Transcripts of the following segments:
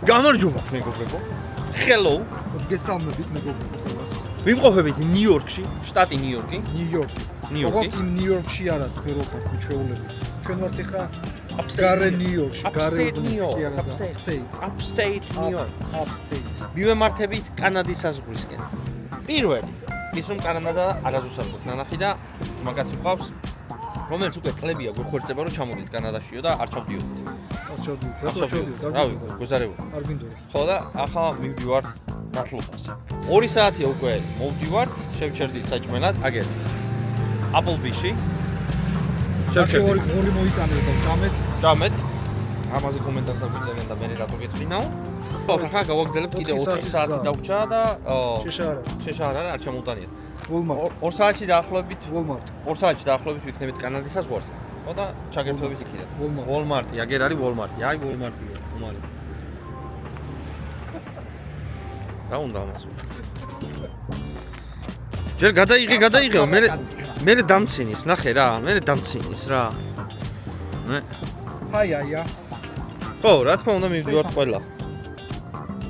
გამარჯობათ მეგობრებო. Hello. გესალმებით მეგობრებო ყველას. ვიმყოფებით ნიუ-იორკში, შტატი ნიუ-იორკი. ნიუ-იორკი. ნიუ-იორკი. ოღონდ იმ ნიუ-იორკში არა თქვენ რო ხართ ჩვეულები. ჩვენ ვართ ახლა გარე ნიუ-იორკში, Upstate New York, Upstate New York. Upstate. მივემართებით კანადის საზღვრისკენ. პირველი, ის რომ კანადა არასდროს არ გვაქვს ნანახი და მაგაცი ყავს, რომელიც უკვე წლებია გვეხორცება რომ ჩამოდით კანადაშიო და არ ჩავდიოდით. გუზარებო. არ გინდოდა. ხო და ახლა მივდივართ ნათლობას. 2 საათია უკვე მოვდივართ, შევჩერდით საჭმელად, აგერ. Applebee's-ში. შევჩერდით. ორი მოიტანეთ და ჭამეთ. ამაზე კომენტარს დაგვიწერენ და მე რატო გეწყინაო. ახლა გავაგზავნებ კიდე 4 საათი დავრჩა და შეშარა არ ჩამოვტანიათ. Walmart. 2 საათში დაახლოებით Walmart. 2 საათში დაახლოებით ვიქნებით კანადის საზღვარზე. ხო და ჩაგერთვებით იქიდან. Walmart-ი, აგერ არის Walmart-ი. აი Walmart-ია, უმალე. რა უნდა ამას? ჯერ გადაიღე, მე დამცინის, ნახე რა, მე დამცინის რა. მე. Hi. ხო, რა თქმა უნდა მივდივართ ყველა.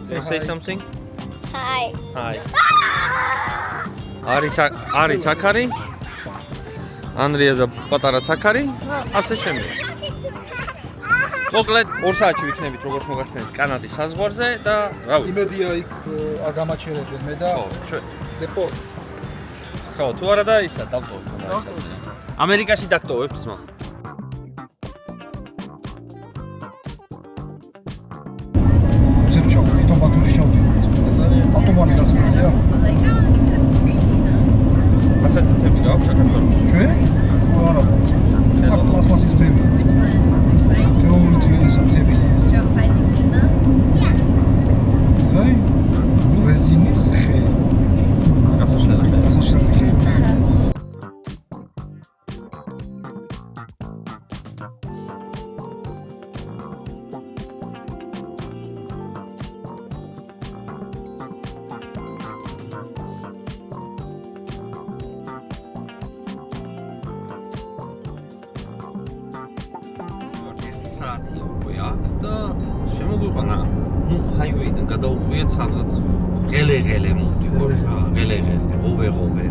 Say something. Hi. არის საკარი. ანდრია და პატარა საკარი, ასე შემდეგ. მოკლედ 2 საათში ვიქნებით როგორც მოგახსენეთ კანადის საზღვარზე და რავი. იმედია იქ არ გამაჩერებენ მე და დეპო. ხო, თუ არა და ისა დავტოვებ მაგას. ამერიკაში დაგტოვებ ძმა. ზემჩავ, თვითონ ბათუმში ჩავდივარ. ავტობანი გახსნილია. ასეთ თემი გაქვს საქართველოში. ჩვენ? არა. აქ პლასმასის თემია. ზარი? რეზინის ხე. გასაშლელი ხე. საათია უკვე აქ და შემოგვიყვანა ჰაივეიდან გადავხვიეთ სადღაც ღელე მოვდივარ რა ღელე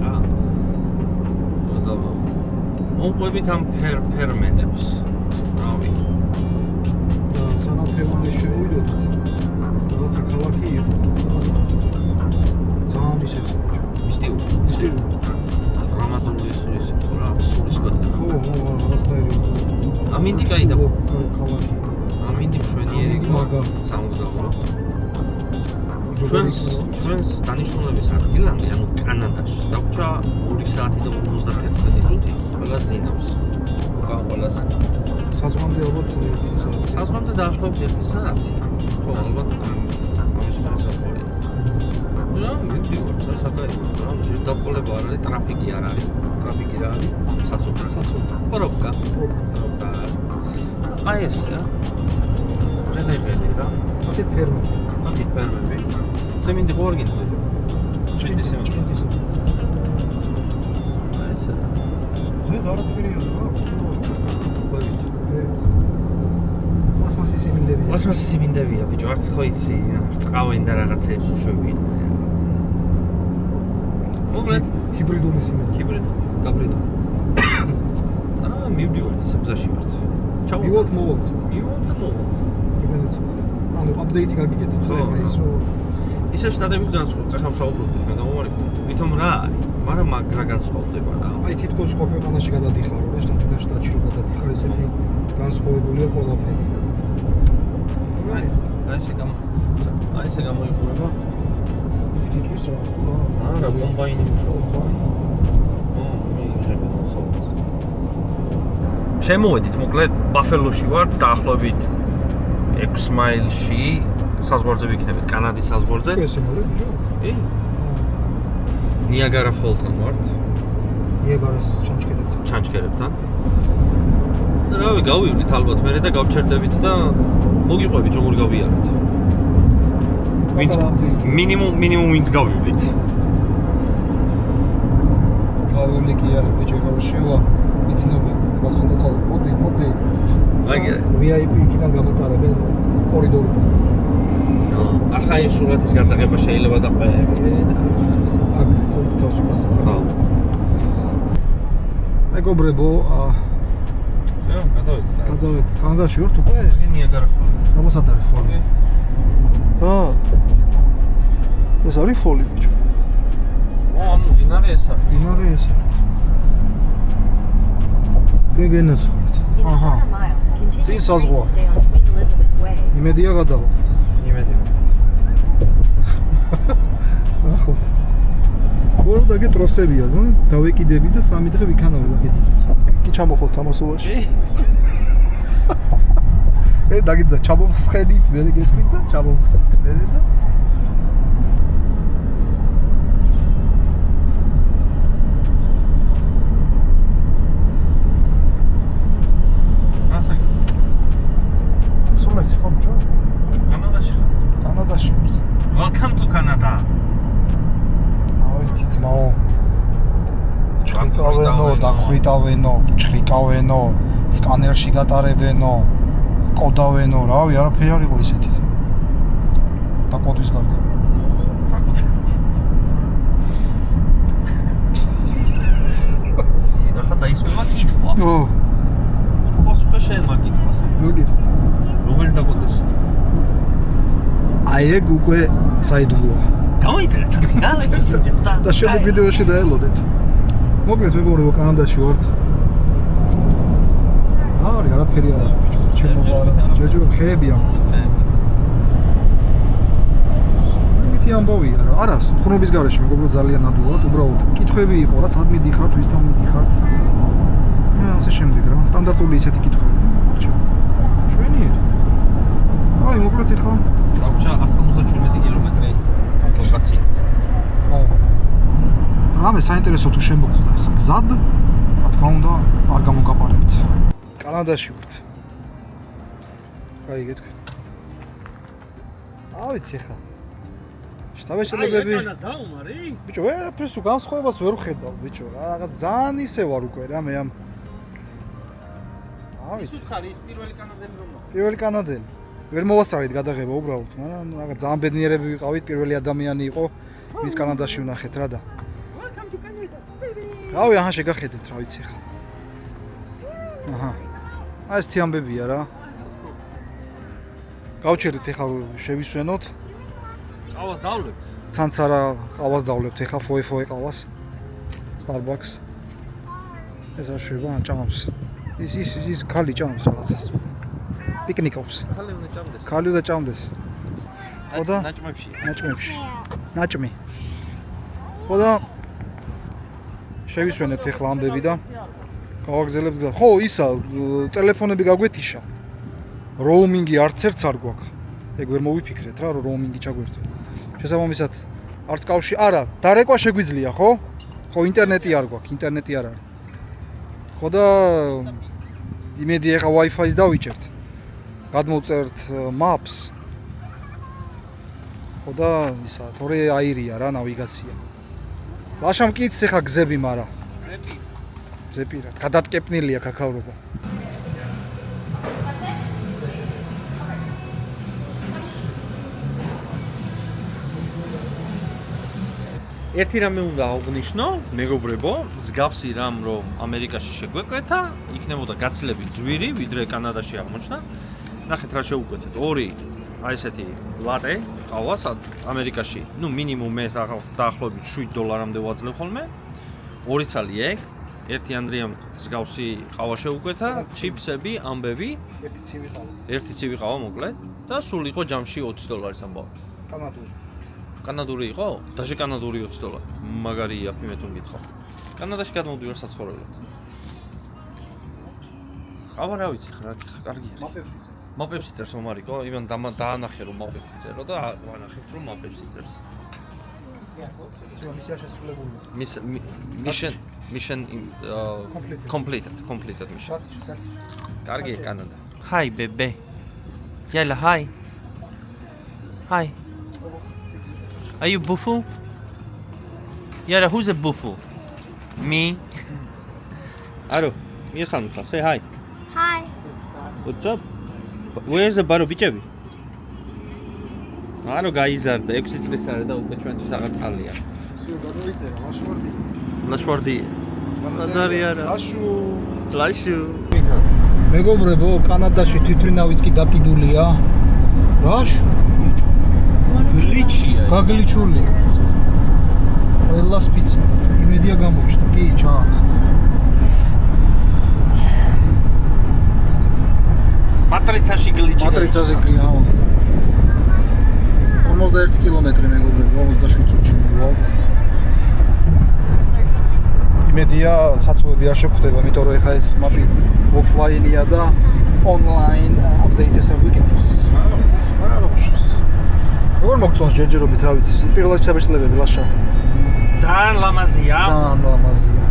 რა და მოვყვებით ამ ფერმენტებს რავი და სანამ ფერმენტი შევიდოდით რაღაცა ქალაქი იყო ძალიან ისეთი მისტიო დრამატული სულის იყო რა სულის კოთა ხო რასტაირი ამინდი გაიდა ქალაქი ამინდი მშვენიერი მაგა სამგზავრო ჩვენს დანიშნულების ადგილამდე ანუ კანადაში დავრჩა 2 საათი და 51 წუთი ყველას ძინავს ყველას საზღვამდე ალბათ 1 საათი საზღვამდე დაახლოებით 1 საათი ხო ალბათ ამის შესაძლებელი რა მივდივართ რა საკაი რა ჯერ დაბოლება არ არის ტრაფიკი რა არის საცობი პრობკა აი ესე რა ღელე რა აქეთ ფერმები ზემინდი ხო არ გინდა ჭინდის აი ესე ზედ არაფერია რა ყვებით პლასმასის იმინდებია ბიჭო აქ ხო იცი რწყავენ და რაღაცეებს უშვებიან მოკლედ ჰიბრიდული სიმინდი გაბრიდო და მივდივართ ისე გზაში ვართ მივოთ მოვოთ იმედიც ანუ აპდეიტი გაგიგეთით რა ის რომ ისე შტატები განსხვავდება ახლა ვსაუბრობთ მე და მომარიქო ვითომ რა არის მაგრამ მაგრა განსხვავდება რა აი თითქოს სხვა ქვეყანაში გადადიხარ და შტატიდან შტატში რომ გადადიხარ ესეთი განსხვავებულია ყველაფერი აი ესე გამოიყურება თითქოს რა რა კომბაინი მუშაობს შემოვედით მოკლედ ბაფელოში ვარ დაახლოებით 6 მაილში საზღვარზე ვიქნებით კანადის საზღვარზე ესე მოვიდა ბიჭო ნიაგარა ფოლთან ვართ ნიაგარას ჩანჩქერებთან და რავი გავივლით albათ მე და გავჩერდებით და მოგიყვებით როგორ გავიარეთ ვინც მინიმუმ ვინც გავივლით გავივლი კი არა ბიჭო ხარ შევა იცნობენ ძმას უნდა წავიდე მოდი აგერ VIP-დან გამატარებენ კორიდორიდან ხაი სურათის გადაღება შეიძლება და ყველა. აქ ყოველთვის თავს უკასა. ხო. მეგობრებო, გადავედი. კანადაში ვართ უკვე? ნიაგარა ფოლი. აბა არის ფოლი. და ეს არის ფოლი ბიჭო. ამ დინარე ესა. დინარე ეს არის. გეგენას ვართ. აჰა. წინ საზღვა. იმედია გადავახვდ. იმედი. ახლა. გორ და გეტროსებია, ზმან დავეკიდები და 3 დღე ვიქანავე მაგეთიც. კი ჩამოხოთ ამასობაში. დაგიძა ჩამოვხსენით, მე გეტყვით და ჩამოვხსენით მე და სულესი ხომ ჩო? კანადაში ხარ. კანადაში ვარ. Welcome to Canada. აიციც მაო. დახრიტავენო, ჩხრიკავენო, სკანერში გატარებენო, კოდავენო, რავი, არაფერი არ იყო ისეთი. და კოდის გარდა. ახლა დაისმევა კითხვა. ო, პასუხი შეიძლება კითხვას. მოგით. რომელი დაკოდეს? აი ეგ უკვე საიდუმლოა. გამოიწერეთ და და შემდეგ ვიდეოში დაელოდეთ. მოკლედ მეგობრებო, კანადაში ვართ. არის არაფერი არ არის ბიჭო. ჯერჯერობით ხეები ამათ. იმითი ამბავია რა. არა, ხნობის გარეშე მეგობრო ძალიან ადვილად, უბრალოდ კითხვები იყო რა, სად მიდიხართ, ვისთან მიდიხართ. ასე შემდეგ რა, სტანდარტული ისეთი კითხვები. შვენიერი. აი, მოკლედ ახლა დაგვჭა 177 კილომეტრი ლოკაცია. აუ. რამე საინტერესო თუ შემოგხვდა ეს გზად, რა თქმა უნდა, არ გამოგაპარებთ. კანადაში ვართ. აი, გეტყვი. ავიცი ხა. შტაბეჭელებები. კანადა უმარი? ბიჭო, ვერაფერს განსხვავებას ვერ ვხედავ, ბიჭო. რაღაც ძალიან ისე ვარ უკვე რა მე ამ. ის ხარ ის პირველი კანადელი რომ მოხდა. პირველი კანადელი. ვერ მოვასწარეთ გადაღება უბრალოდ, მაგრამ რაღაც ძალიან ბედნიერები ვიყავით, პირველი ადამიანი იყო, ვის კანადაში ვნახეთ რა და. Welcome to Canada. რავი, აჰა შეგახედეთ რა ვიცი ხა. აჰა. აი ეს თიამბებია რა. გავჩერდით ეხლა შევისვენოთ. ყავას დავლებთ. ცანცარა ყავას დავლებთ ეხლა ფოე ყავას. Starbucks. ეს არ შეიძლება ჭამს. ის ქალი ჭამს რაღაცას. პიკნიკობს. ხალე უნდა ჭამდეს. ქალი და ჭამდეს. ხო და ნაჭმებში. ნაჭმი. ხო და შევისვენებთ ეხლა ამბები და გავაგზავნებთ და ხო ისა ტელეფონები გაგვეთიშა. როუმინგი არც ერთს არ გვაქვს. ეგ ვერ მოვიფიქრეთ რა, რომ როუმინგი ჩაგვერთო. შესაბამისად არც კავშირი, არა, დარეკვა შეგვიძლია, ხო? ხო, ინტერნეტი არ გვაქვს, ინტერნეტი არ არის. ხო და იმედი ეხა Wi-Fi-ს დავიჭერთ. გადმოვწერთ Maps. ხო და ისა, თორე აირია რა ნავიგაცია. ლაშა მკიც ეხა გზები, მარა. გზები რა, გადატკეპნილია ქაქავრობა. ერთი რამე უნდა აღვნიშნო, მეგობრებო, მსგავსი რამ რომ ამერიკაში შეგვეკვეთა, იქნებოდა გაცილებით ძვირი, ვიდრე კანადაში აღმოჩნდა. ნახეთ რა შეუკვეთეთ. ორი აი ესეთი ლატე ყავას ამერიკაში, ну მინიმუმ ეს დაახლოებით $7-მდე ვაძლევ ხოლმე. ორი ცალი ეგ, ერთი ანდრიამ მსგავსი ყავა შეუკვეთა, ჩიპსები, ამბები, ერთი ცივი ყავა მოკლედ და სულ იყო ჯამში $20 ამბავი. კანადური იყო? დაჟე კანადური $20. მაგარი აფი მე თუ მითხავ. კანადაში გადმოვდივარ საცხოვრებლად. ყავა რა ვიცი, რა კარგია. მაპებში წერს მომარიკო, იმან დაანახე რომ მაპებში წერო და ვანახეთ რომ მაპებში წერს. მისია შესრულებული. Mission completed mission. კარგი კანადა. Hi bebe. Yalla hi. Hi. Are you bufu? Yalla, who's a bufu? Me. Aro, miyekhanukha, say hi. Hi. What's up? Where's the baro bichabi? ანუ გაიზარდა 6 წლის არა და უკვე ჩვენთვის აღარ ცალია. всё, გადავიწერა, ლაშვარდი. ლაშვარდი. ბაზარი არა. ლაშუ. მეგობრებო, კანადაში თვითმფრინავიც კი დაკიდულია. რაშუ? გლიჩია. გაგლიჩულია. ყველა სპიცა. იმედია გამოჩნდა, კი, ჩანს. მატრიცაში გლიჩია. მატრიცაზე გლია. 51 კილომეტრი მეგობრებო, 27 წუთში მივვალთ. იმედია საცობები არ შეგხვდება, იმიტომ რომ ეხა ეს მაპი ოფლაინია და ონლაინ აპდეიტებს არ ვიკეთებს. არა როშს. როგორ მოგწონს ჯერჯერობით, რა ვიცი, პირველად ჩაბეჭდებები ლაშა. ძალიან ლამაზია. ძალიან ლამაზია.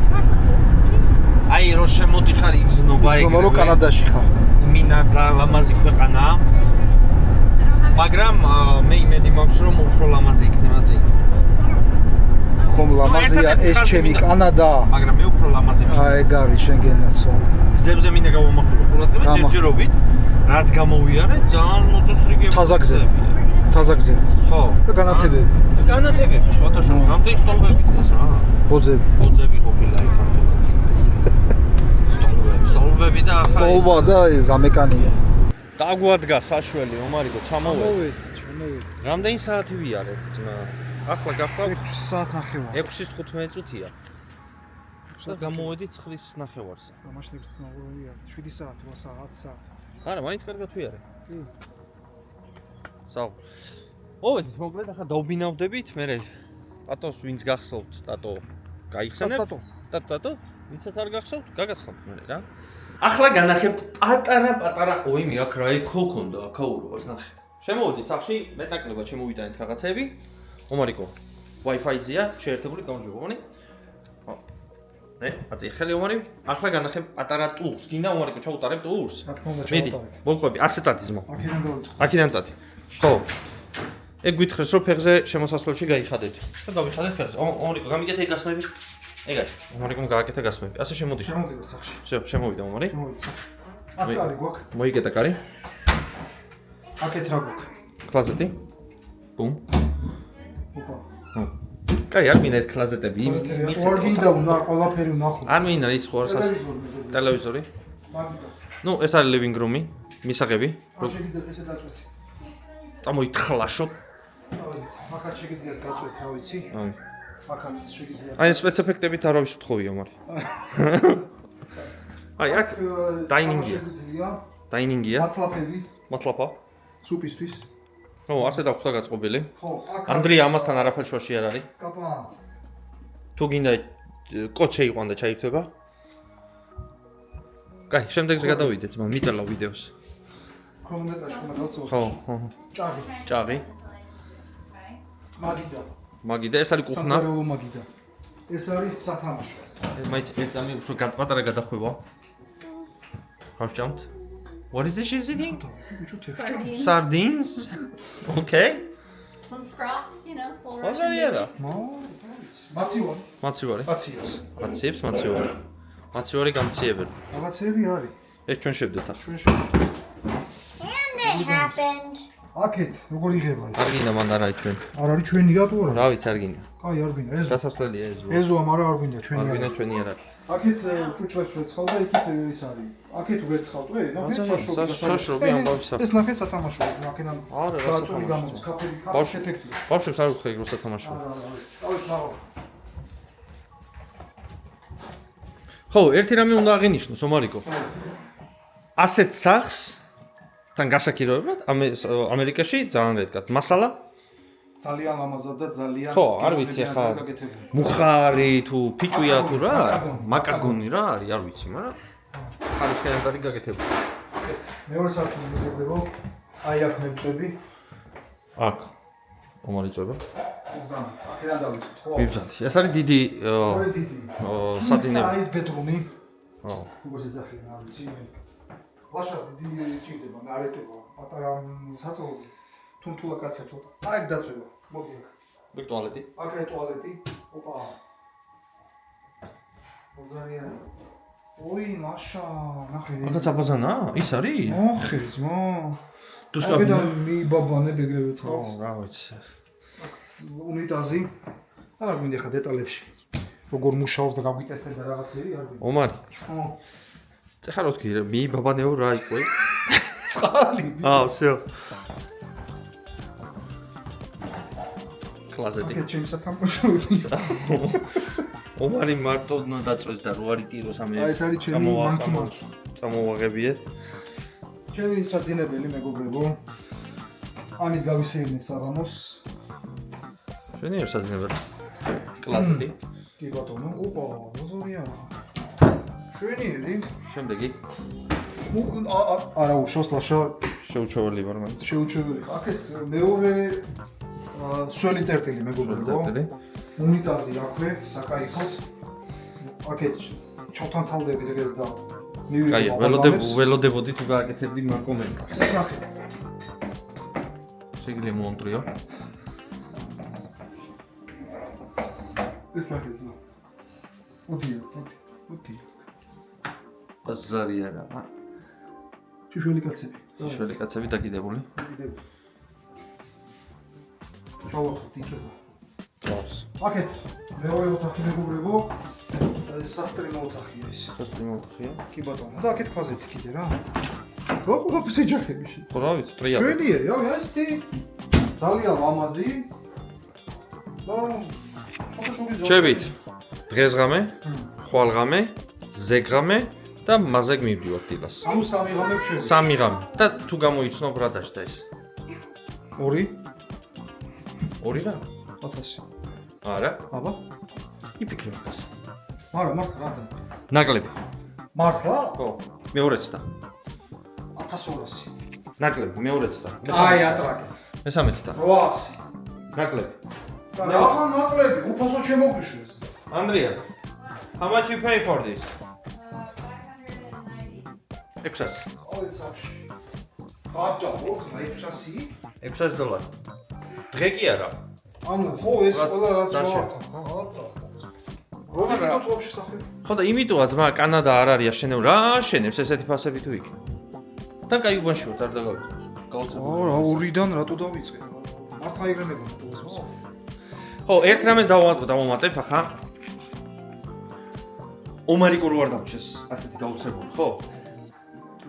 აი რო შემოდიხარ იგზნობა ეგრევე. ზოგადად კანადაში ხარ. მინა ძალიან ლამაზი ქვეყანაა. მაგრამ მე იმედი მაქვს რომ უფრო ლამაზი იქნება წინ. ხომ ლამაზია ეს ჩემი კანადა. მაგრამ მე უფრო ლამაზი ვიყავ. აი ეგ არის შენგენ ნაცვალი. გზებზე მინდა გავამახვილო ყურადღება ჯერჯერობით, რაც გამოვიარე, ძალიან მოწესრიგებული. თაზა გზა. ხო. და განათებები. განათებები, სხვათა შორის, რამდენი სტოლბები დგას რა? ბოძები. ბოძები ყოფილა იქ ქართულად. სტოლბები და ახლა სტოლბა და ზამეკანია. დაგვადგა საშველი, ომარიკო, ჩამოვედი. ჩამოვედი. რამდენი საათი ვიარეთ, ძმა? ახლა გახვალ 6 საათ ნახევარი. 6:15 წუთია. და გამოვედი 9:30-ზე. მაშინ 6:30-ია. 7 საათი, 8 საათი, 10 საათი. არა, მაინც კარგად ვიარე. კი. საუ. მოვედით, მოკლედ ახლა დავბინავდებით, მე ტატოს ვინც გახსოვთ, ტატო გაიხსენებ? ტატო? ვინცაც არ გახსოვთ, გაგაცნობთ მე რა. ახლა განახებ პატარა, ოიმე აქ რა ეკო ქონდა, აქაურობას ნახე. შემოვედით სახში, მეტნაკლებად შემოვიტანეთ რაღაცები. ომარიკო, Wi-Fi-ზეა, შეერთებული გამარჯვებული. ხო. აწი ხელი ომარი, ახლა განახებ პატარა ტურს. გინდა ომარიკო ჩაუტარებ ტურს? რა თქმა უნდა, მიდი, მოყვები, 100 წათი ზმო. აქედან დავიწყო. აქედან წათი. ხო. ეგ გითხრეს რომ ფეხზე შემოსასვლელში გაიხადეთ. და გავიხადეთ ფეხზე. ომარიკო, გამიგეთ ეგ გასმები? ეგ არის. ომარიკომ გააკეთა გასმები. ასე შემოდი. შემოვიდა სახში. всё, შემოვიდა ომარი. შემოვიდა სახში. აქ კარი გვაქვს. მოიგეთა კარი. აქეთ რა გვაქვს? კლაზეტი. ბუმ. ოპა. კაი, არ მინდა ეს კლაზეტები. არ გინდა უნდა ყველაფერი ვნახო. არ მინდა ის ხო არასას. ტელევიზორი. მაგიდა. ნუ ეს არის living room-ი, მისაღები. რა შეგიძლიათ ესე დაწვეთ? წამოითხლაშოთ. მაგათ შეგიძლიათ გაწვეთ, რა ვიცი? აი. მაგათ შეგიძლიათ. აი სპეციფექტებით არავის უთხოვია მარი. აი აქ დაინინგია. დაინინგია. მათლაფები. მათლაფა. სუპისთვის. ხო, ასე დაგვხდა გაწყობილი. ხო, აქ ანდრია ამასთან არაფერ შუაში არ არის. წკაპა. თუ გინდა კოდ შეიყვანდა, ჩაიქთება. კაი, შემდეგზე გადავიდეთ, ძმა, მიწელა ვიდეოს. ქრონომეტრაჟი ხომ დავწოვე? ხო. ჭაღი. მაგიდა, ეს არის კუხნა. სამზარეულო მაგიდა. ეს არის სათამაშო. მაინც ერთამი უფრო პატარა გადახვევა. ხავშჭამთ. What is this eating? Sardines? Okay. Some scraps, you know. Ozariera. მაცივარი. მაცივარი. მაციებს. მაცივარი. მაცივარი გამციებელი. რაღაცები არის. ეს ჩვენ შევდეთ ახლა. And it happened. აქეთ, როგორ იღება ეს? არ გინდა მან არა ჩვენ. არ არის ჩვენი რატო არა? რა ვიცი არ გინდა. აი, არ გვინდა ეზო. დასასვლელია ეზო. ეზოა, მაგრამ არ გვინდა ჩვენი არ არა. გინდა ჩვენი არ არის. აქეთ ჭუჭრებს ვეცხავ და იქით ეს არის. აქეთ ვეცხავ, ნახე საშრობი ამბავი საფ. ეს ნახე სათამაშოა, აქედან. არა, რა საწოლი გამოდის, კაფეები, კაფის ეფექტი. ბავშვებს არ უხდები რო სათამაშო. დავით მაღლა. ხო, ერთი რამე უნდა აღინიშნოს, ომარიკო. ასეთ სახს თან გასაქირავებლად ამერიკაში ძალიან რედკად მასალა ძალიან ლამაზად და ძალიან ხო, არ ვიცი ხა მუხარი თუ ფიჭვია თუ რა მაკაგონი რა არის, არ ვიცი, მაგრამ ხარისხიანი არის გაკეთებული. მეორე სართული მიგებო, აი აქ მევწები. აქ ომარიწება. უზან, აქედან დავიწყოთ, ხო? ვიბზათ. ეს არის დიდი საძინები. ეს ბედრუმი. ხო. როგორც ეძახიან, არ ვიცი. ლაშას დიდი ისჭირდება, მე არ ეტყობა. პატარა საწოლზე. თუნთულა კაცია ცოტა. აი აქ დაწვევა. მოდი აქ. ეგ ტუალეტი. აქაა ტუალეტი. ოპა. ოზარია. ოი, ლაშა, ნახე. აქაც აბაზანა? ის არის? ოხე, ძმო. დუშკაბინა. მიიბაბანებ ეგრევე წყალს. რა ვიცი. უნიტაზი. არ მინდა ხა დეტალებში. როგორ მუშაობს და გაგვიტესტენ და რაღაცები არ მინდა. ომარი. ო, წეხარ ოთქი მიიბაბანეო რა იყო? წყალი. всё. კლასეთი. აქ ჩემს სათამაშოები. ომარი მარტო უნდა დაწვეს და რო არის ტიროს ამე. აი ეს არის ჩემი მანქი. წამოვაღებიეთ. ჩემი საძინებელი მეგობრებო. ამით გავისეირნებ საღამოს. შენი არ საძინებელი. კლასეთი. კი ბატონო, ოპა, მოზორია. შვენიერი. შემდეგი არა უშავს ლაშა შეუჩოველი ვარ მაგ. შეუჩვეველი. აქეთ მეორე სველი წერტილი მეგობრებო. უნიტაზი აქვე, საკაიფოდ. აქეთ ჩავთანთავდები დღეს და კაი, ველოდებოდი თუ გააკეთებდი მაგ კომენტარს. სახე. შეგიძლია მომონტრიო. ეს ნახეცმა. ოდია. ბაზარია რა. შველი კაცები. შველი კაცები დაკიდებული. ჩავახოთ იწვება. წავს. აქეთ მეორე ოთახი მეგობრებო. სასტრიმო ოთახია ეს. სასტრიმო ოთახია. კი ბატონო. და აქეთ ფაზეთი კიდე რა. რა ყოფის ეჯახები შე. ხო რა ვიცი, ტრია. შვენიერი, რა ესეთი ძალიან ლამაზი. და ჩებით. დღესღამე, ხვალღამე, ზეგღამე და მაზეგ მივდივართ დილას. ანუ სამი ღამე ვჩვევი. სამი ღამე. და თუ გამოიცნობ რა დაჭდა ეს? 2 2 რა? 1000. არა, აბა. იფიქრე მაგას. მარა მართლა რა? ნაკლები. მართლა? ხო, მეორე ცდა. 1200. ნაკლები, მეორე ცდა. აი ატრაკე. მესამე ცდა. 800. ნაკლები. რა ნაკლები? უფასო შემოგიშვეს. Andrea, how much you pay for this? 600. აი წავში. აბა, ოღონდ 600? $600. დღე კი არა. ანუ ხო ეს ყველა რაც რაც მოარდა. აბა. როგორ გიტყვი სახე? ხო და იმიტომაც ძმა კანადა არ არის აშენებ რა აშენებს ესეთი ფასები თუ იქ. და კაი უბანში ვარ არ დაგავიწყოს. გაუცებული. რა 2-დან რატო დავიწყე? მართლა იგრემება თუს. ხო, ერთ რამეს დავამატებ ახლა. ომარიკო რო არ დამჩეს ასეთი გაუცებული, ხო?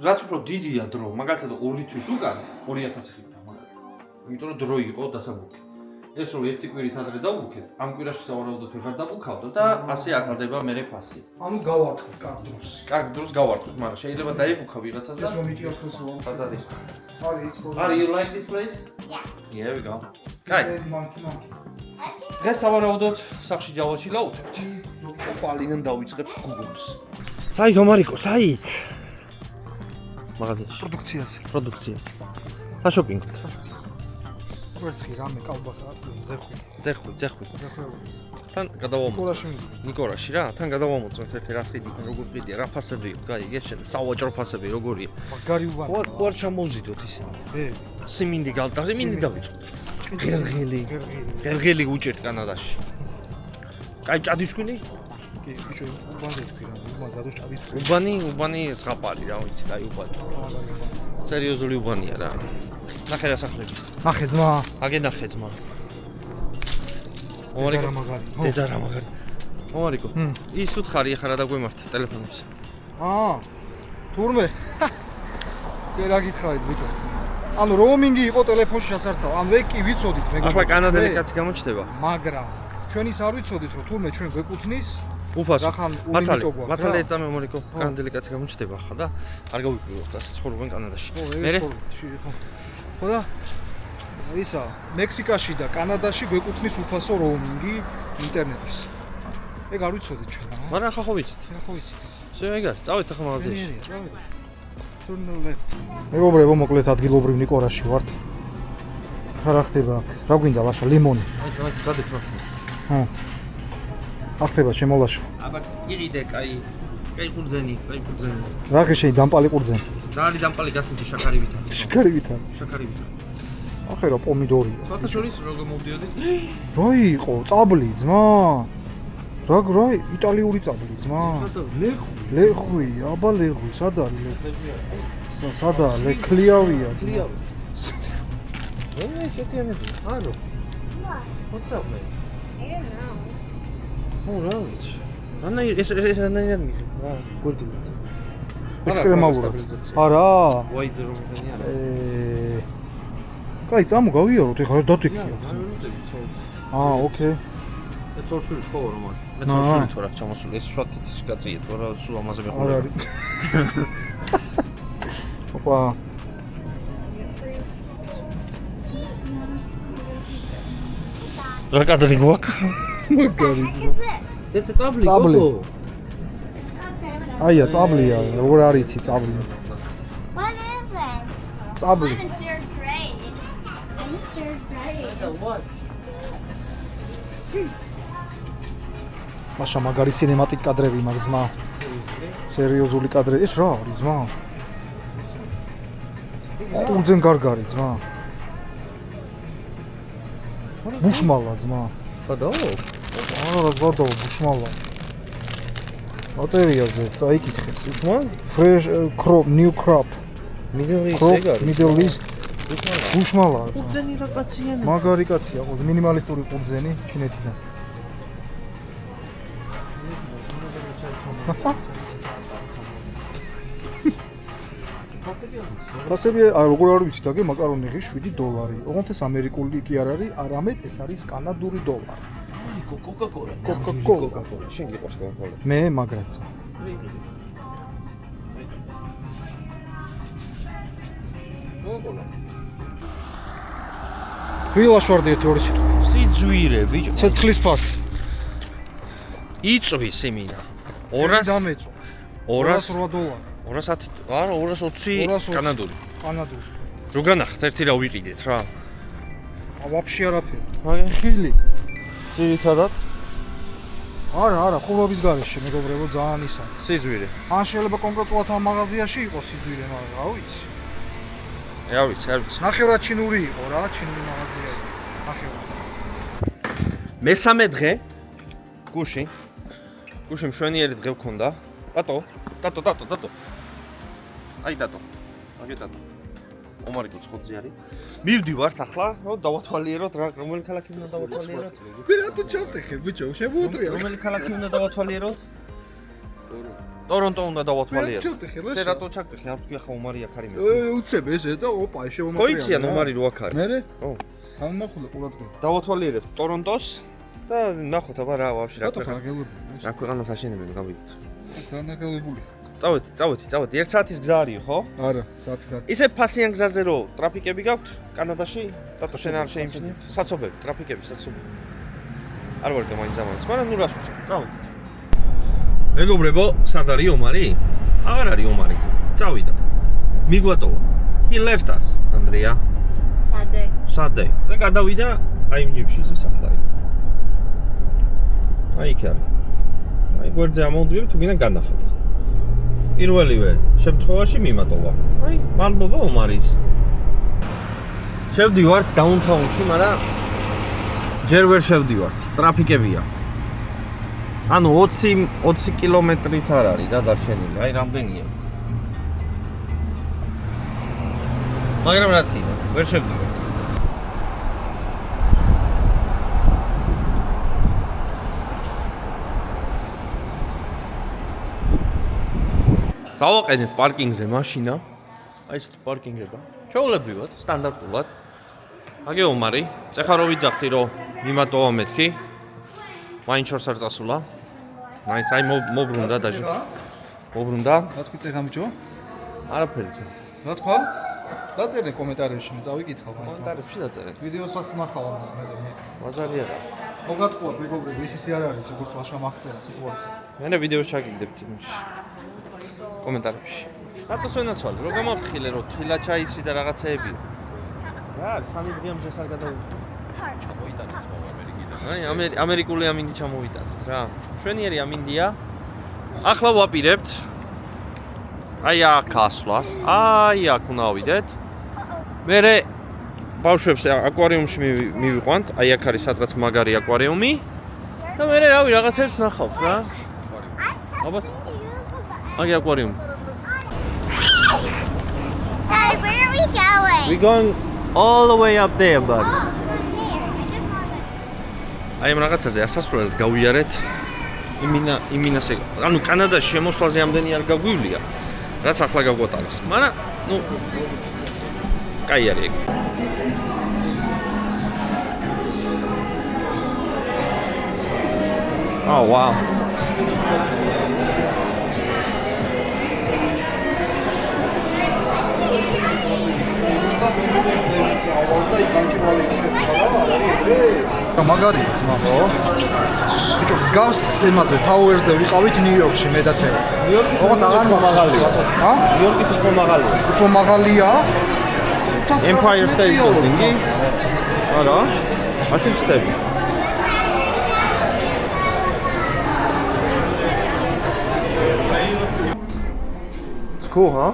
რაც უფრო დიდია დრო, მაგალითად 2 თვის უკან 2000 ხილდა მაგალითად. იმიტომ რომ დრო იყო დასაბუთი. ეს რო ერთი კვირით ადრე დავუქეთ, ამ კვირაში სავარაუდოდ ვეღარ დავუქავდო და ასე აკარდება მერე ფასი. ანუ გავარტყე კარგ დროს. კარგ დროს გავარტყეთ, მაგრამ შეიძლება დაიფუქა ვიღაცას და ეს რომ იჭიროს ხოლმე. ბაზარის. არის ხო? Are you like this place? Yeah. Here we go. კაი. მანქი. დღეს სავარაუდოდ სახში ჯავაში ლაუთებთ. ოპალინან დავიწყებ გუგლს. საით ომარიკო, საით? მაღაზიაში. პროდუქციაზე. საშოპინგოდ. ვერცხი რამე კალბასა ზეხვი. ძეხვი. თან გადავამოწმოთ. ნიკორაში რა? თან გადავამოწმოთ ერთი რას ხიდიდან როგორ ყიდია, რა ფასებია, გაიგე შენ სავაჭრო ფასები როგორია. მაგარი უბანი. ხო არ ჩამოვზიდოთ ისინი. სიმინდი გავდარი, მინდი დავიწყოთ. გერგელი უჭერთ კანადაში. კაი ჭადისკვილი? კი, ბიჭო, უბანზე თქვი რა, უბანზე ადო ჭადისკვილი. უბანი ზღაპარი რა ვიცი, კაი უბანი. სერიოზული უბანია რა. ნახე რა სახლები. ნახე ძმა. აგე ნახე ძმა. დედა რა მაგარი. დედა რა მაგარი. ომარიკო. ის უთხარი ახლა რა დაგვემართ ტელეფონებს. თურმე. კი რა გითხარით ბიჭო. ანუ როუმინგი იყო ტელეფონში ჩასართავ. ან ვეკი ვიცოდით მეგობრებო. ახლა კანადელი კაცი გამოჩნდება. მაგრამ ჩვენის არ ვიცოდით რომ თურმე ჩვენ გვეკუთვნის უფასო. რახან უნიმიტო გვაქვს. მაცალე ეწამე ომარიკო. კანადელი კაცი გამოჩნდება ახლა და არ გავიკვიროთ ასე ცხოვრობენ კანადაში. მერე ხო და ისა მექსიკაში და კანადაში გვეკუთვნის უფასო როუმინგი ინტერნეტის. ეგ არ ვიცოდით ჩვენ. მაგრამ ახლა ხო ვიცით. ხო ვიცით. შევეგარ, წავით ახლა მაღაზიაში. მეგობრებო, მოკლედ ადგილობრივ ნიკორაში ვართ. რა ხდება აქ? რა გვინდა ლაშა ლიმონი? აი, გადაიქვა. რა ხდება შემოლაშა? აბა, იყიდე, კაი ყურძენი. რა ხე შენ დამპალი ყურძენი? დალი დამპალი გასინჯი შაქარივით. შაქარივით. ახე რა პომიდორია. სხვათა შორის როგორ მოვდიოდი? რა იყო? წაბლი, ძმა. რა იტალიური წაბლი, ძმა. ლეხვი, აბა ლეხვი, სად არის ლეხვი? სადა, ლექლიავია, ძმა. მე შეტიანები. ანუ, What? what's up, man? I don't know. რა ვიცი. ანა ეს რანაირად მიხე. რა, გვერდივით. ექსტრემალურად. არა. ვაიძე რომ მიხენი არა. კაი, წამოგავიაროთ, ეხლა დათვიქია. აა, ოკეი. მე ცოლშვილი ხო რომ არ. მე ცოლშვილი თუ რა ჩამოსული. ეს შვა თითის კაცია თუ რა სულ ამაზე არ მეხურება. არის. ოპა. რა კადრი გვაქვს? მაგარი. ეს წაბლი წაბლი. გოგო. აია, წაბლია, როგორ არის იცი წაბლი? What is it? წაბლი. I'm in third grade. I'm in third grade. მაშა მაგარი სინემატიკ კადრები მაგ ძმა. სერიოზული კადრები. ეს რა არის ძმა? ყურძენ გარგარი ძმა. ბუშმალა ძმა. ბადო? არა, ზადო ბუშმალა. აწერია ზე, დაიკითხეს. უშმა? Fresh crop, new crop. მიდელი Crop, ეგარი. Middle East. ბუშმალა ძმა. უძენი რა კაცია? მაგარი კაცია, ხო, მინიმალისტური ყურძენი ჩინეთიდან. ფასები როგორ არ ვიცი დაგე მაკარონი ღი $7. ოღონდ ეს ამერიკული კი არ არის, არამედ ეს არის კანადური დოლარი. კოკა-კოლა. კოკა-კოლა. შენ გიყვარს კოკა-კოლა? მე მაგრაც. კოკა-კოლა. ვილაშვარდი ერთი ორი სიტყვა. სიძვირე ბიჭო. ცეცხლის ფასი. იწვის იმინა. 200 დამეწო. 208 $208. არა 220 220. კანადური. კანადური. რო განახთ ერთი რა ვიყიდეთ რა. ვაფშე არაფერი. მაგე ხილი. ძირითადად არა, ხურობის გარეშე მეგობრებო ძალიან ისა. სიძვირე. ან შეიძლება კონკრეტულად ამ მაღაზიაში იყოს სიძვირე, მაგრამ რა ვიცი. რა ვიცი, არ ვიცი. ნახევრად ჩინური იყო რა, ჩინური მაღაზია იყო. ნახევრად. მესამე დღე გუში მშვენიერი დღე ვქონდა. ტატო. აი ტატო. აგე ტატო. ომარი გოცხოძე არის. მივდივართ ახლა, რომ დავათვალიეროთ რა, რომელი ქალაქი უნდა დავათვალიეროთ? მე რატო ჩავტეხე ბიჭო, შემოუტრია. რომელი ქალაქი უნდა დავათვალიეროთ? ტორონტო უნდა დავათვალიეროთ. ჩავტეხე რა. შე რატო ჩაგტეხე? არ თქვი ახლა ომარი აქ არის მე. უცებ ეს და ოპა შემომატრია. ხო იციან ომარი რო აქ არის. მე? ო. ამ მახულა ყურადღება. დავათვალიერებთ ტორონტოს და ნახოთ აბა რა ვაფშე რა რატო ხარ გელური? რა ქვეყანას აშენებენ გავიდეთ. სანახელებული. წავედი. 1 საათის გზა არის, ხო? არა, საათთან. ისე ფასიან გზაზე რო ტრაფიკები გაქვთ კანადაში? ტატო შენ არ შეიმჩნია? საცობები, ტრაფიკები, საცობები. არ ვარ და მაინც ამაინც, მაგრამ ნუ რას ვუწევ? წავედით. მეგობრებო, სად არის ომარი? აღარ არის ომარი. წავიდა. მიგვატოვა. He left us, Andrea. Saturday. და გადავიდა აი იმ ჯიპში ზესახლა. აი იქ არის. აი გვერდზე ამოვდივარ თუ გინდა განახებთ. პირველივე შემთხვევაში მიმატოვა. აი, მადლობა ომარის. შევდივართ დაუნთაუნში, მაგრამ ჯერ ვერ შევდივართ. ტრაფიკებია. ანუ 20 კილომეტრიც არ არის და დარჩენილი. აი რამდენია. მაგრამ რა თქმა უნდა, ვერ შევდივართ. დავაყენეთ პარკინგზე მაშინა. აი ეს პარკინგება. ჩვეულებრივად, სტანდარტულად. აგე ომარი, წეხა რო ვიძახთი რომ მიმატოვა მეთქი. მაინც შორს არ წასულა. მაინც აი მობრუნდა დაჟე. მობრუნდა. რა თქვი წეგა ბიჭო? არაფერიც. რა თქვა? დაწერე კომენტარებში, წავიკითხავ მაინც. კომენტარებში დაწერე. ვიდეოსაც ნახავ ამას მე. ბაზარი არა. მოგატყუათ მეგობრები, ის ისე არ არის, როგორც ლაშა მაღწევა სიტუაცია. მე ვიდეოს ჩაგიგდებთ იმაში. კომენტარებში. რატოს ვენაცვალე? რო გამაფხილე რომ თილა ჩაიცვი და რაღაცეები. რა არის, სამი დღე ამზეს არ გადავიდე. ჩამოიტანეთ ბაბა ამერიკიდან. აი ამერიკული ამინდი ჩამოვიტანეთ რა. შვენიერი ამინდია. ახლა ვაპირებთ. აი აქ ასვლას. აი აქ უნდა ავიდეთ. მერე ბავშვებს აკვარიუმში მივიყვანთ. აი აქ არის სადღაც მაგარი აკვარიუმი. და მერე რავი რაღაცებს ნახავთ რა. აბა Agi aquarium. Daddy, where are we going? We going All the way up there, bud. Oh, go there. I just want to. აი ამ რაღაცაზე ასასვლელად გავიარეთ იმინასე. ანუ კანადაში შემოსვლაზე ამდენი არ გაგვივლია, რაც ახლა გავგვატარეს. მაგრამ, ნუ კაი არის ეგ. Oh, wow. მაგარია ძმა ხო? ბიჭო, გავს თემაზე ტაუერზე ვიყავით ნიუ-იორკში მე და თეო. ნიუ-იორკი ოღონდ აღარ მაღალია. ა? ნიუ-იორკი უფრო მაღალია. უფრო მაღალია? Empire State Building-ი? არა. მაშინ ვწდები. It's cool, huh?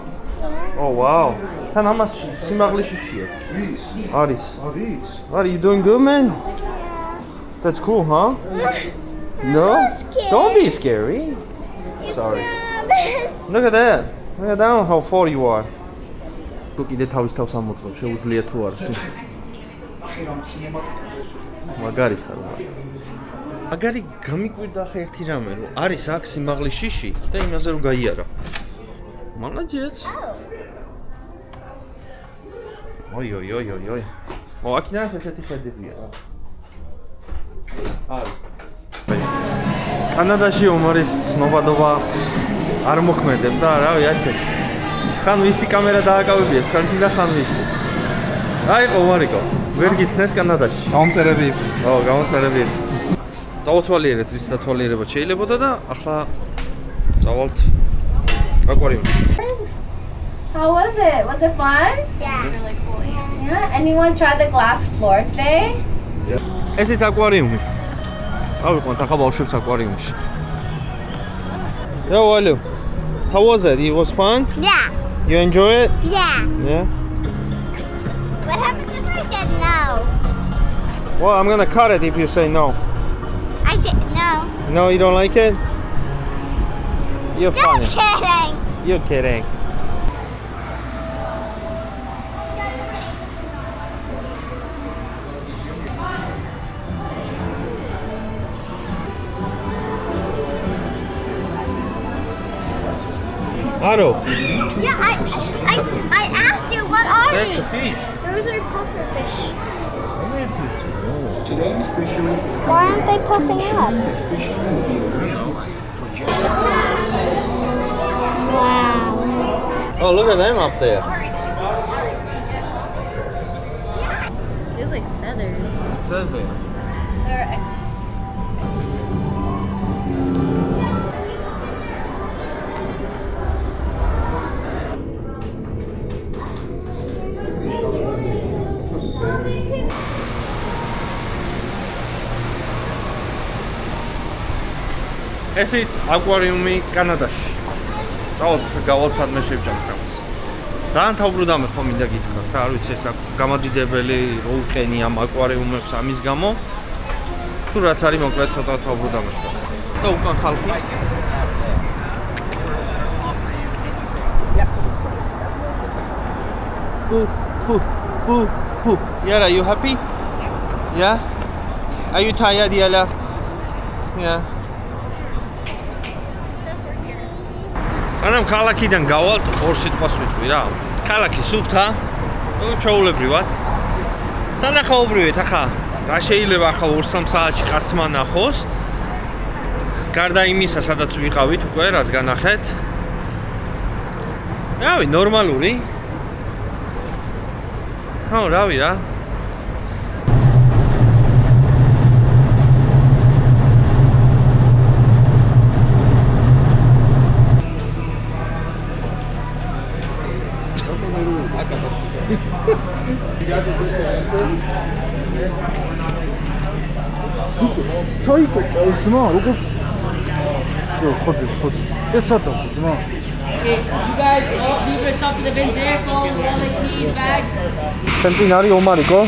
Oh, wow. თან ამას სიმაღლეშიშია. ვის? არის. არის. Are you doing good, man? That's cool, huh? No? Don't be scary. Sorry. Look at that. Look at that how far you are. თუ კიდე თავის თავს ამოწყობ, შეუძლია თუ არა. ახლა რამ სინემატიკა დავსვით. მაგარი ხარ. მაგარი გამიკვირდა ხა ერთი რამე, რომ არის აქ სიმაღლის შიში და იმაზე რომ გაიარა. Молодец. Ой. ო, აქედან ესეთი ხედებია. არის. კანადაში ომარის ცნობადობა არ მოქმედებს და რავი, ასე. ხან ვისი კამერა დააკავებიეს, ხანში და ხან ვისი. აი ყომარიკო, ვერ გიცნეს კანადაში. გამომწერები. ო, გამომწერები. დავთვალიერეთ, ვის დათვალიერება შეიძლებოდა და ახლა წავალთ აკვარიუმში. How was it? Was it fun? Yeah. Really cool. Yeah. Anyone try the glass floor today? ესეც აკვარიუმი. ავიყვანთ ახლა ბავშვებს აკვარიუმში. Yo, Alu. How was it? It was fun? Yeah. You enjoy it? Yeah. Yeah. What happens if I said no? Well, I'm gonna cut it if you say no. I said no. No, you don't like it? You're funny. Just kidding. You're kidding. Aro, Yeah, I asked you what are that's a these? fish. Those are puffer fish. Today's fishery is Why aren't they puffing up? Wow. Oh, look at them up there. They look like feathers. It says there. They're ესეც აკვარიუმი კანადაში. წავალთ გავალთ სადმე შევჭამთ ამას. ძალიან თავბრუდამე ხომ მინდა გითხრათ რა, არ ვიცი ეს გამადიდებელი რო უყენი ამ აკვარიუმებს ამის გამო. თუ რაც არის მოკლედ ცოტა თავბრუდამე ხომ. და უკან ხალხი. Boo. Yara, you happy? Yeah? Are you tired, Yala? Yeah. სანამ ქალაქიდან გავალთ, ორ სიტყვას ვიტყვი რა. ქალაქი სუფთა, ჩაულებრივად. სანახაობრივად ახლა რა შეიძლება ახლა 2-3 საათში კაცმა ნახოს. გარდა იმისა, სადაც ვიყავით უკვე, რაც განახეთ. რავი, ნორმალური. რავი რა. ჩაიკეტა ეს ძმა, როგორ ხოძე. ესადა ძმა. Okay, you guys all leave your stuff in the bins there, phone, wallet, keys, bags. ჩემწინ არის ომარიკო.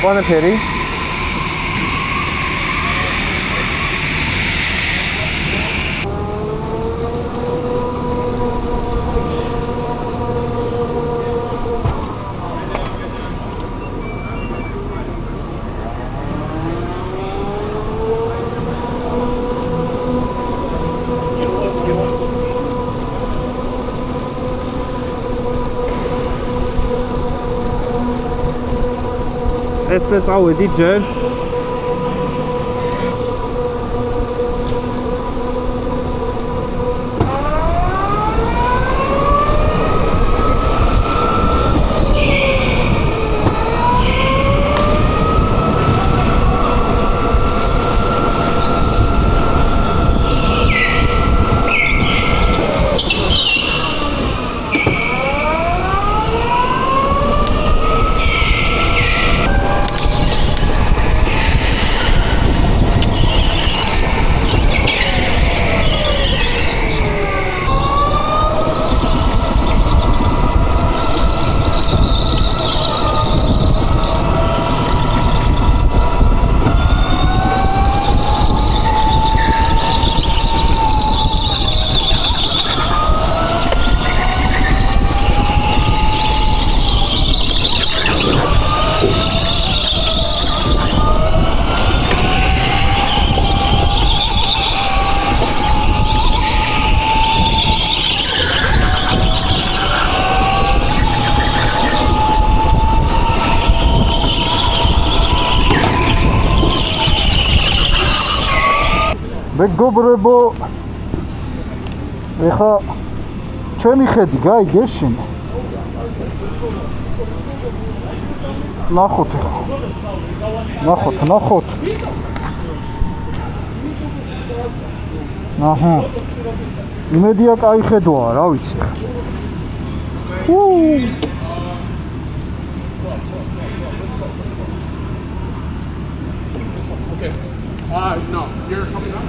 ყვანე ფერი. ესე წავედი ჯერ. მეგობრებო, ეხა ჩემი ხედი გაიგეშინ. ნახოთ ეხა. ნახოთ. აჰა. იმედია კაი ხედვაა, რა ვიცი. No, you're coming up?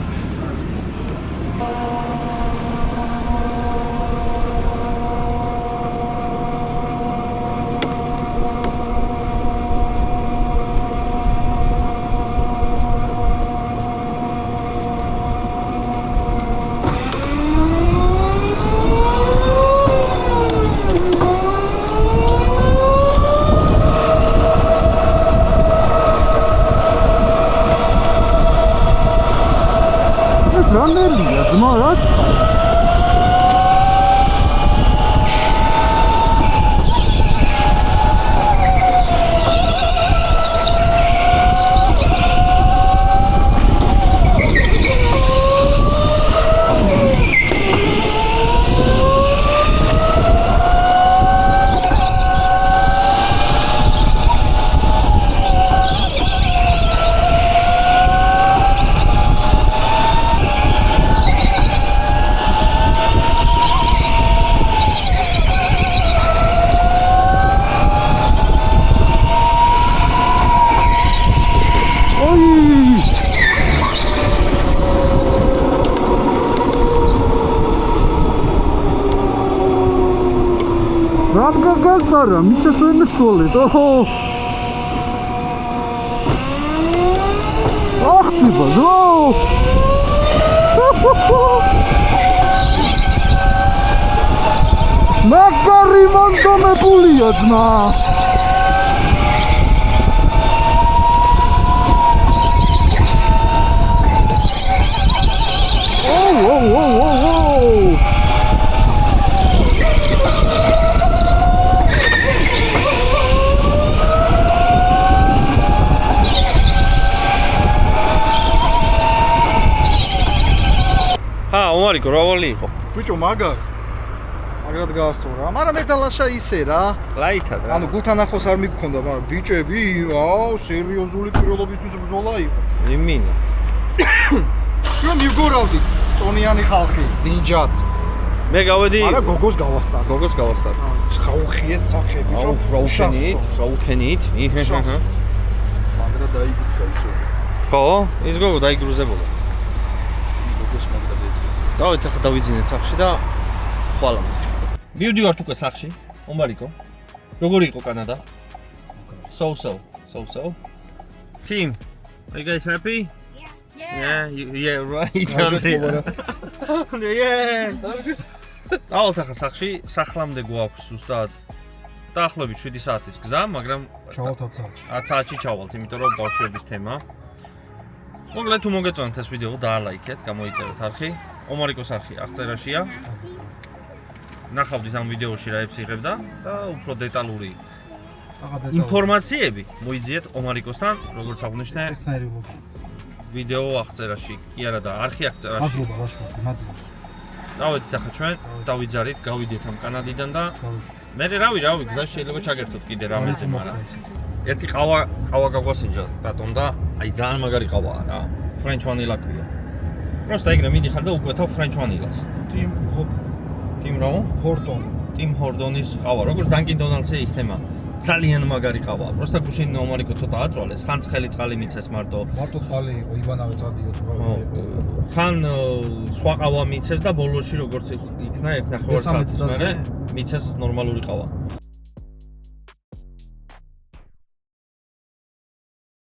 რანელია ძმა რა? გაგაზარა, მიშა სვენესოლეთ. ოჰო. ახტიბა, ზო. მაგარი მონტომებულია ძმა. ომარიკო, რა ვალი იყო? ბიჭო, მაგრად გაასწორა. მაგრამ მე დალაშა ისე რა. ლაითად რა. ანუ გულთან ახლოს არ მიგქონდა, მაგრამ ბიჭები, აუ, სერიოზული პირობისთვის ბრძოლა იყო. იმინა. შენ მივგორავდით, წონიანი ხალხი, დინჯად. მე გავედი. არა, გოგოს გავასწარ. გაუხიეთ სახე, ბიჭო. რა უქენით? მაგრა დაიგრუზა ისე. ხო, ის გოგო დაიგრუზებოდა. გოგოს მაგრა დაიწყო. წავით ახლა დავიძინეთ სახში და ხვალამდე. მივდივართ უკვე სახში, ომარიკო. როგორი იყო კანადა? So. Team, are you guys happy? Yeah, right. Yeah. ავალთ ახლა სახში, სახლამდე გვაქვს ზუსტად დაახლოებით 7 საათის გზა, მაგრამ ჩავალთ 10 საათში ჩავალთ, იმიტომ რომ ბავშვების თემა. მოგლეთ თუ მოგეწონათ ეს ვიდეო, დაალაიქეთ, გამოიწერეთ არხი. ომარიკოს არხი აღწერაშია. ნახავდით ამ ვიდეოში რაებს იღებდა და უფრო დეტალური ინფორმაციები მოიძიეთ ომარიკოსთან, როგორც აღნიშნე, ერთნაირი ვლოგი. ვიდეო აღწერაში, კი არა და არხი აღწერაში. მადლობა ბავშვები, მადლობა. წავედით ახლა ჩვენ, დავიძარით, გავიდეთ ამ კანადიდან და მე რავი, გზაში შეიძლება ჩაგერთოთ კიდე რამეზე, მაგრამ ერთი ყავა გაგვასინჯა ბატონ და აი ძალიან მაგარი ყავაა რა. French vanilla ქვია. Просто ეგრე მიდიხარ და უკვეთავ French vanilla-ს. Tim რა? Tim Hortons-ის ყავა, როგორც Dunkin Donuts-ი ისთემა. ძალიან მაგარი ყავაა. Просто გუშინ ომარიკო ცოტა აწვალეს, ხან ცხელი წყალი მიცეს მარტო. მარტო წყალი იყო, იბანავე წადიოთ რა. ხან სხვა ყავა მიცეს და ბოლოში როგორც იქნა 1.5 საათის მერე მიცეს ნორმალური ყავა.